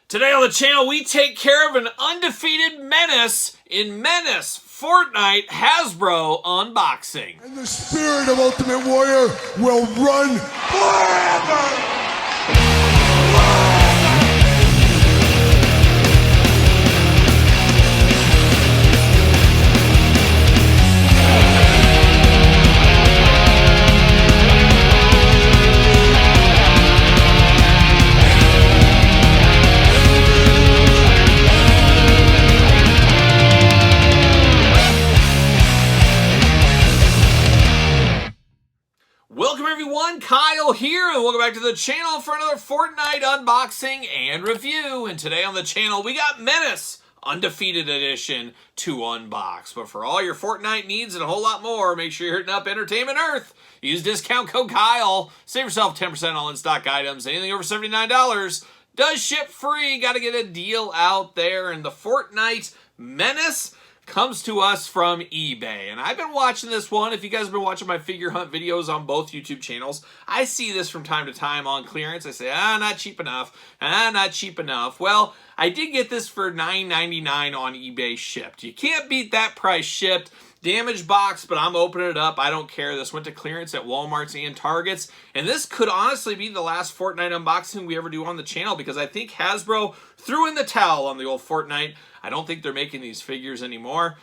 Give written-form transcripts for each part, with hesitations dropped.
Today on the channel, we take care of an undefeated menace in Menace Fortnite Hasbro unboxing. And the spirit of Ultimate Warrior will run forever! Welcome everyone, Kyle here, and welcome back to the channel for another Fortnite unboxing and review. And today on the channel, we got Menace Undefeated Edition to unbox. But for all your Fortnite needs and a whole lot more, make sure you're hitting up Entertainment Earth. Use discount code Kyle. Save yourself 10% on in-stock items. Anything over $79 does ship free. Got to get a deal out there. And the Fortnite Menace comes to us from eBay, and I've been watching this one. If you guys have been watching my figure hunt videos on both YouTube channels, I see this from time to time on clearance. I say, not cheap enough, not cheap enough. Well, I did get this for $9.99 on eBay shipped. You can't beat that price shipped. Damaged box, but I'm opening it up. I don't care. This went to clearance at Walmart's and Target's, and this could honestly be the last Fortnite unboxing we ever do on the channel because I think Hasbro threw in the towel on the old Fortnite. I don't think they're making these figures anymore.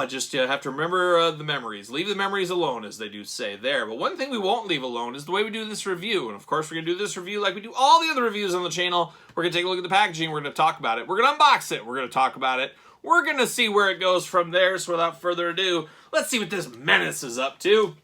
Just have to remember the memories. Leave the memories alone, as they do say there. But one thing we won't leave alone is the way we do this review. And of course, we're going to do this review like we do all the other reviews on the channel. We're going to take a look at the packaging. We're going to talk about it. We're going to unbox it. We're going to talk about it. We're going to see where it goes from there. So without further ado, let's see what this Menace is up to.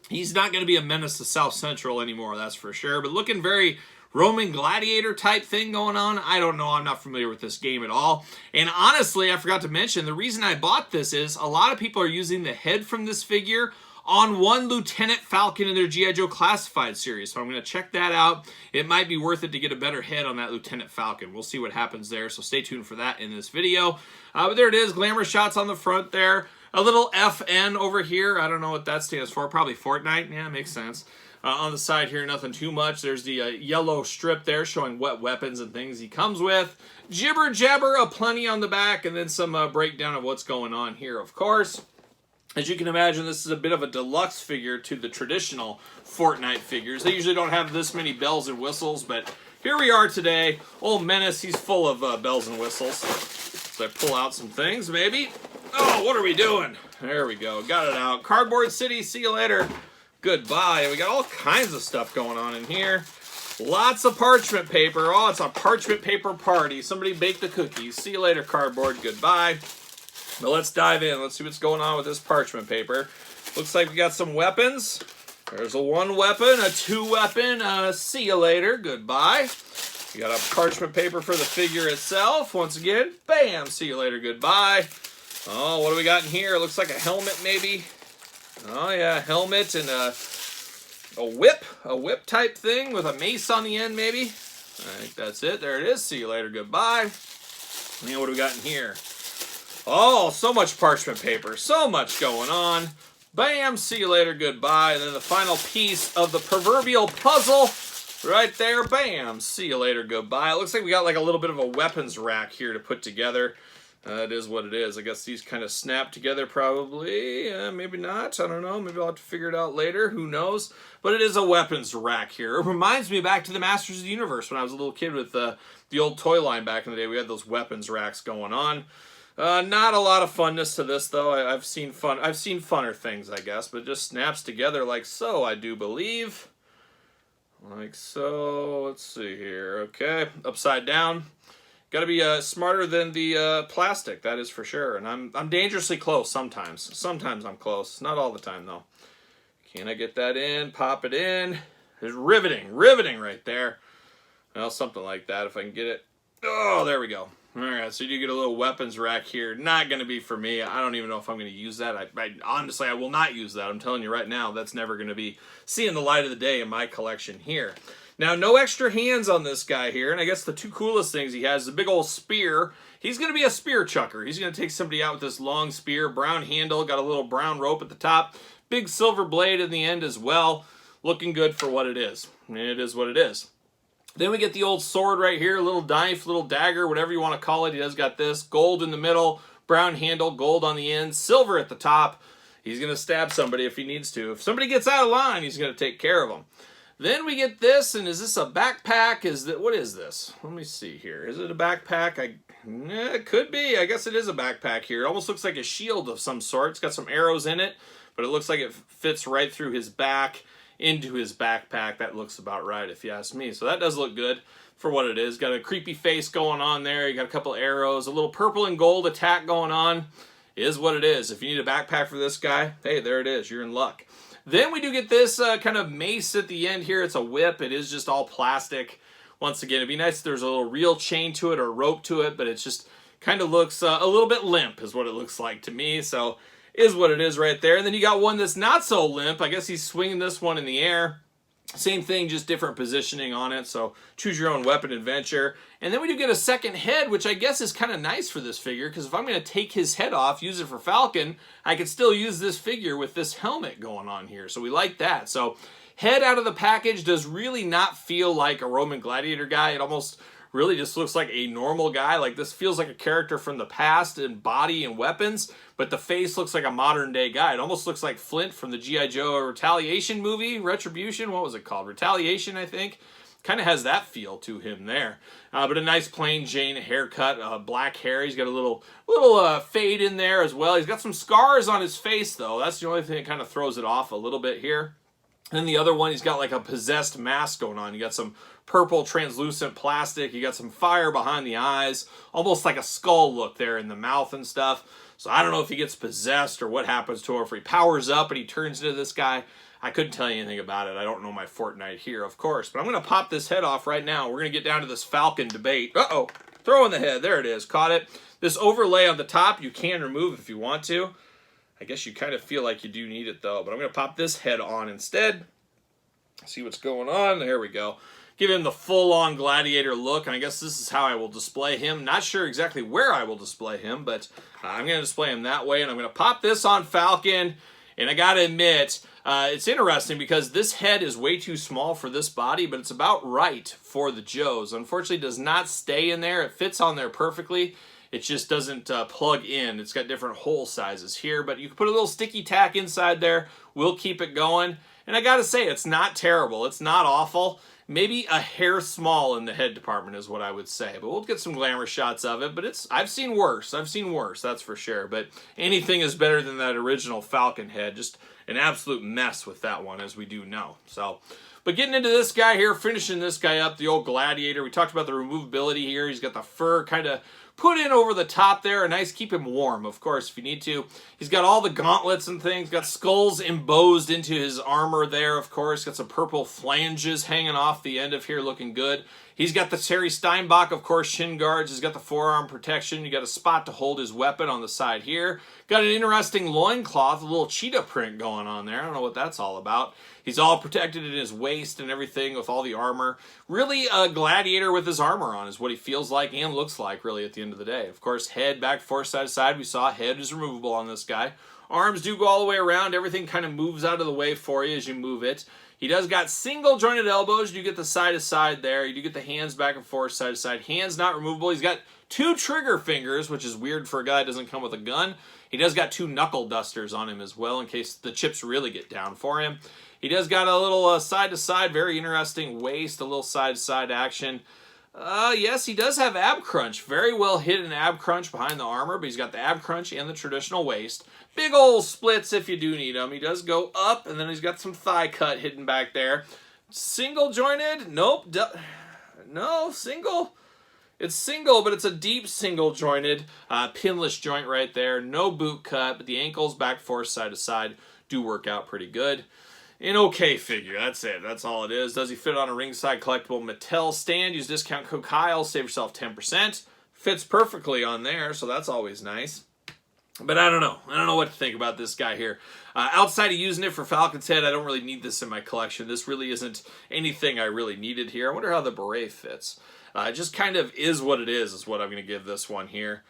He's not going to be a menace to South Central anymore, that's for sure. But looking very Roman gladiator type thing going on. I don't know. I'm not familiar with this game at all. And honestly, I forgot to mention, the reason I bought this is a lot of people are using the head from this figure on one Lieutenant Falcon in their G.I. Joe Classified series. So I'm going to check that out. It might be worth it to get a better head on that Lieutenant Falcon. We'll see what happens there. So stay tuned for that in this video. But there it is. Glamour shots on the front there. A little FN over here. I don't know what that stands for. Probably Fortnite. Yeah, makes sense. On the side here, nothing too much. There's the yellow strip there showing what weapons and things he comes with. Jibber jabber aplenty on the back, and then some breakdown of what's going on here, of course. As you can imagine, this is a bit of a deluxe figure to the traditional Fortnite figures. They usually don't have this many bells and whistles, but here we are today. Old Menace, he's full of bells and whistles. So I pull out some things, maybe. Oh, what are we doing? There we go. Got it out. Cardboard City, see you later. Goodbye. We got all kinds of stuff going on in here. Lots of parchment paper. Oh, it's a parchment paper party. Somebody baked the cookies. See you later, cardboard. Goodbye. But let's dive in. Let's see what's going on with this parchment paper. Looks like we got some weapons. There's a one weapon, a two weapon. See you later. Goodbye. We got a parchment paper for the figure itself. Once again, bam. See you later. Goodbye. Oh, what do we got in here? Looks like a helmet, maybe. Oh yeah, helmet and a whip type thing with a mace on the end, maybe. I think that's it. There it is. See you later. Goodbye. And what do we got in here? Oh, so much parchment paper. So much going on. Bam. See you later. Goodbye. And then the final piece of the proverbial puzzle right there. Bam. See you later. Goodbye. It looks like we got like a little bit of a weapons rack here to put together. It is what it is. I guess these kind of snap together probably. Maybe not. I don't know. Maybe I'll have to figure it out later. Who knows? But it is a weapons rack here. It reminds me back to the Masters of the Universe when I was a little kid with the old toy line back in the day. We had those weapons racks going on. Not a lot of funness to this, though. I've seen funner things, I guess. But it just snaps together like so, I do believe. Like so. Let's see here. Okay. Upside down. Got to be smarter than the plastic, that is for sure. And I'm dangerously close sometimes. Sometimes I'm close. Not all the time, though. Can I get that in? Pop it in. There's riveting. Riveting right there. Well, something like that if I can get it. Oh, there we go. All right, so you do get a little weapons rack here. Not going to be for me. I don't even know if I'm going to use that. Honestly, I will not use that. I'm telling you right now, that's never going to be seeing the light of the day in my collection here. Now, no extra hands on this guy here, and I guess the two coolest things he has is a big old spear. He's going to be a spear chucker. He's going to take somebody out with this long spear, brown handle, got a little brown rope at the top, big silver blade in the end as well. Looking good for what it is. It is what it is. Then we get the old sword right here, a little knife, little dagger, whatever you want to call it. He does got this. Gold in the middle, brown handle, gold on the end, silver at the top. He's going to stab somebody if he needs to. If somebody gets out of line, he's going to take care of them. Then we get this, and is this a backpack? What is this? Let me see here. Is it a backpack? It could be. I guess it is a backpack here. It almost looks like a shield of some sort. It's got some arrows in it, but it looks like it fits right through his back into his backpack. That looks about right, if you ask me. So that does look good for what it is. Got a creepy face going on there. You got a couple arrows, a little purple and gold attack going on. Is what it is. If you need a backpack for this guy, hey, there it is. You're in luck. Then we do get this kind of mace at the end here. It's a whip. It is just all plastic. Once again, it'd be nice if there's a little real chain to it or rope to it, but it just kind of looks a little bit limp is what it looks like to me. So is what it is right there. And then you got one that's not so limp. I guess he's swinging this one in the air. Same thing, just different positioning on it. So choose your own weapon adventure. And then we do get a second head, which I guess is kind of nice for this figure, because if I'm going to take his head off, use it for Falcon, I could still use this figure with this helmet going on here. So we like that. So head out of the package does really not feel like a Roman gladiator guy. It almost really just looks like a normal guy. Like this feels like a character from the past in body and weapons, but the face looks like a modern day guy. It almost looks like Flint from the G.I. Joe Retaliation movie, Retribution, what was it called? Retaliation, I think. Kind of has that feel to him there. But a nice plain Jane haircut, black hair. He's got a little fade in there as well. He's got some scars on his face though. That's the only thing that kind of throws it off a little bit here. And then the other one, he's got like a possessed mask going on. You got some purple translucent plastic. You got some fire behind the eyes. Almost like a skull look there in the mouth and stuff. So I don't know if he gets possessed or what happens to him. If he powers up and he turns into this guy, I couldn't tell you anything about it. I don't know my Fortnite here, of course. But I'm going to pop this head off right now. We're going to get down to this Falcon debate. Uh-oh. Throw in the head. There it is. Caught it. This overlay on the top, you can remove if you want to. I guess you kind of feel like you do need it though, but I'm going to pop this head on instead. See what's going on. There we go. Give him the full-on gladiator look, and I guess this is how I will display him. Not sure exactly where I will display him, but I'm going to display him that way, and I'm going to pop this on Falcon, and I got to admit, it's interesting because this head is way too small for this body, but it's about right for the Joes. Unfortunately, it does not stay in there. It fits on there perfectly. It just doesn't plug in. It's got different hole sizes here, but you can put a little sticky tack inside there. We'll keep it going. And I gotta say, it's not terrible. It's not awful. Maybe a hair small in the head department is what I would say. But we'll get some glamour shots of it. But I've seen worse. I've seen worse, that's for sure. But anything is better than that original Falcon head. Just an absolute mess with that one, as we do know. So, but getting into this guy here, finishing this guy up, the old gladiator. We talked about the removability here. He's got the fur kind of put in over the top there. A nice, keep him warm, of course, if you need to. He's got all the gauntlets and things. Got skulls embossed into his armor there, of course. Got some purple flanges hanging off the end of here, looking good. He's got the Terry Steinbach, of course, shin guards. He's got the forearm protection. You got a spot to hold his weapon on the side here. Got an interesting loincloth, a little cheetah print going on there. I don't know what that's all about. He's all protected in his waist and everything with all the armor. Really a gladiator with his armor on is what he feels like and looks like, really, at the end of the day. Of course, head back, forth, side to side. We saw head is removable on this guy. Arms do go all the way around. Everything kind of moves out of the way for you as you move it. He does got single jointed elbows. You get the side to side there. You do get the hands back and forth, side to side. Hands not removable. He's got 2 trigger fingers, which is weird for a guy that doesn't come with a gun. He does got 2 knuckle dusters on him as well in case the chips really get down for him. He does got a little side to side, very interesting waist, a little side to side action. Yes, he does have ab crunch. Very well hidden ab crunch behind the armor, but he's got the ab crunch and the traditional waist. Big old splits if you do need them. He does go up, and then he's got some thigh cut hidden back there. Single jointed? Nope. No, single. It's single, but it's a deep single jointed, pinless joint right there. No boot cut, but the ankles back, forth, side to side do work out pretty good. An okay figure, that's it. That's all it is. Does he fit on a ringside collectible Mattel stand? Use discount code Kyle, save yourself 10%. Fits perfectly on there, so that's always nice. But I don't know. I don't know what to think about this guy here. Outside of using it for Falcon's head, I don't really need this in my collection. This really isn't anything I really needed here. I wonder how the beret fits. It just kind of is what it is what I'm going to give this one here.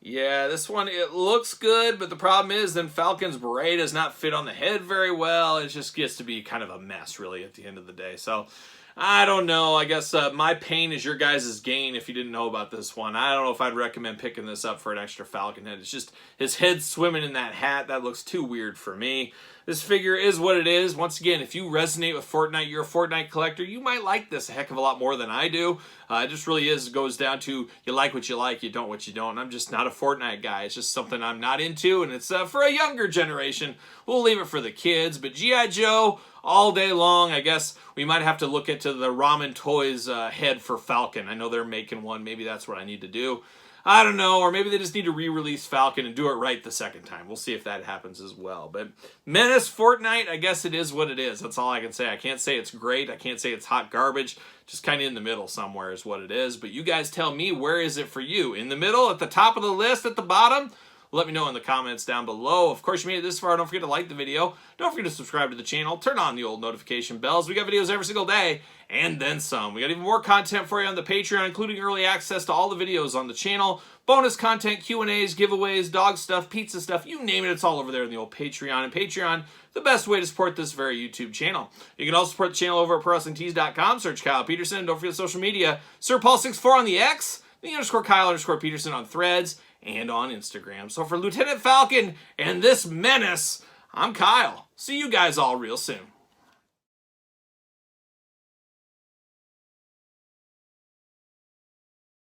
Yeah, this one, it looks good, but the problem is then Falcon's beret does not fit on the head very well. It just gets to be kind of a mess, really, at the end of the day. So I don't know. I guess my pain is your guys' gain if you didn't know about this one. I don't know if I'd recommend picking this up for an extra Falcon head. It's just his head swimming in that hat. That looks too weird for me. This figure is what it is. Once again, if you resonate with Fortnite, you're a Fortnite collector, you might like this a heck of a lot more than I do. It just really goes down to you like what you like, you don't what you don't. I'm just not a Fortnite guy. It's just something I'm not into, and it's for a younger generation. We'll leave it for the kids, but G.I. Joe all day long. I guess we might have to look into the Ramen Toys head for Falcon. I know they're making one. Maybe that's what I need to do. I don't know, or maybe they just need to re-release Falcon and do it right the second time. We'll see if that happens as well. But Menace Fortnite, I guess it is what it is. That's all I can say. I can't say it's great. I can't say it's hot garbage. Just kind of in the middle somewhere is what it is. But you guys tell me, where is it for you? In the middle, at the top of the list, at the bottom? Let me know in the comments down below. Of course, you made it this far. Don't forget to like the video. Don't forget to subscribe to the channel. Turn on the old notification bells. We got videos every single day, and then some. We got even more content for you on the Patreon, including early access to all the videos on the channel, bonus content, Q&As, giveaways, dog stuff, pizza stuff, you name it, it's all over there in the old Patreon. And Patreon, the best way to support this very YouTube channel. You can also support the channel over at ProWrestlingTees.com. Search Kyle Peterson. Don't forget social media. SirPaul64 on the X, the _Kyle_Peterson on Threads, and on Instagram. So for Lieutenant Falcon and this menace, I'm Kyle. See you guys all real soon.